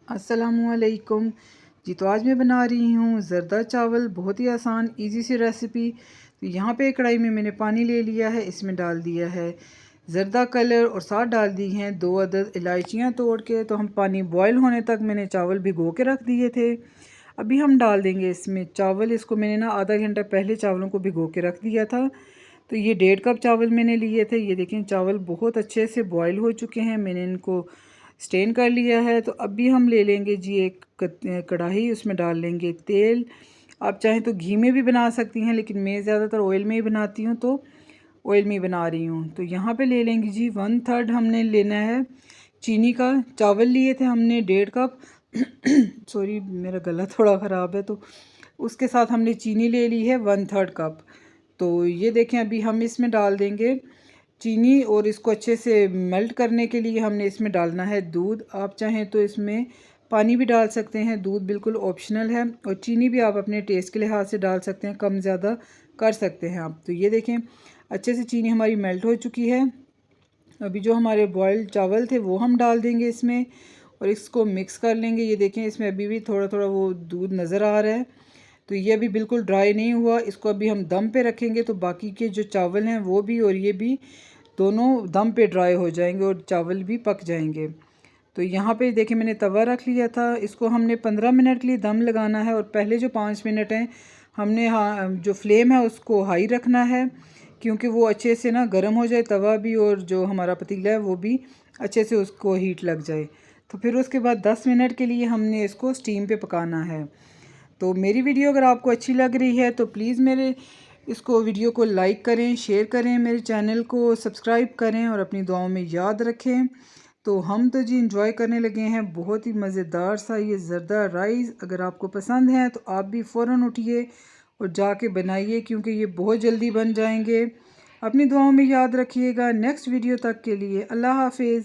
अस्सलामुअलैकुम जी। तो आज मैं बना रही हूँ ज़रदा चावल, बहुत ही आसान इजी सी रेसिपी। तो यहाँ पे कढ़ाई में मैंने पानी ले लिया है, इसमें डाल दिया है ज़रदा कलर और साथ डाल दी हैं 2 अदद इलायचियाँ तोड़ के। तो हम पानी बॉयल होने तक मैंने चावल भिगो के रख दिए थे। अभी हम डाल देंगे इसमें चावल। इसको मैंने ना आधा घंटा पहले चावलों को भिगो के रख दिया था। तो ये 1.5 कप चावल मैंने लिए थे। ये देखें चावल बहुत अच्छे से बॉयल हो चुके हैं, मैंने इनको स्टेन कर लिया है। तो अभी हम ले लेंगे जी एक कढ़ाई, उसमें डाल लेंगे तेल। आप चाहें तो घी में भी बना सकती हैं, लेकिन मैं ज़्यादातर ऑयल में ही बनाती हूँ, तो ऑयल में ही बना रही हूँ। तो यहाँ पे ले लेंगे जी 1/3 हमने लेना है चीनी का। चावल लिए थे हमने 1.5 कप सॉरी मेरा गला थोड़ा ख़राब है, तो उसके साथ हमने चीनी ले ली है 1/3 कप। तो ये देखें अभी हम इसमें डाल देंगे चीनी, और इसको अच्छे से मेल्ट करने के लिए हमने इसमें डालना है दूध। आप चाहें तो इसमें पानी भी डाल सकते हैं, दूध बिल्कुल ऑप्शनल है। और चीनी भी आप अपने टेस्ट के लिहाज से डाल सकते हैं, कम ज़्यादा कर सकते हैं आप। तो ये देखें अच्छे से चीनी हमारी मेल्ट हो चुकी है। अभी जो हमारे बॉयल्ड चावल थे वो हम डाल देंगे इसमें और इसको मिक्स कर लेंगे। ये देखें इसमें अभी भी थोड़ा थोड़ा वो दूध नज़र आ रहा है। तो ये अभी बिल्कुल ड्राई नहीं हुआ, इसको अभी हम दम पे रखेंगे तो बाकी के जो चावल हैं वो भी और ये भी दोनों दम पे ड्राई हो जाएंगे और चावल भी पक जाएंगे। तो यहाँ पे देखिए मैंने तवा रख लिया था, इसको हमने 15 मिनट के लिए दम लगाना है। और पहले जो 5 मिनट हैं हमने जो फ्लेम है उसको हाई रखना है, क्योंकि वो अच्छे से ना गर्म हो जाए तवा भी, और जो हमारा पतीला है वो भी अच्छे से उसको हीट लग जाए। तो फिर उसके बाद 10 मिनट के लिए हमने इसको स्टीम पे पकाना है। तो मेरी वीडियो अगर आपको अच्छी लग रही है तो प्लीज़ मेरे इसको वीडियो को लाइक करें, शेयर करें, मेरे चैनल को सब्सक्राइब करें और अपनी दुआओं में याद रखें। तो हम तो जी इंजॉय करने लगे हैं, बहुत ही मज़ेदार सा ये ज़रदा राइस। अगर आपको पसंद है तो आप भी फ़ौरन उठिए और जाके बनाइए, क्योंकि ये बहुत जल्दी बन जाएंगे। अपनी दुआओं में याद रखिएगा। नेक्स्ट वीडियो तक के लिए अल्लाह हाफिज़।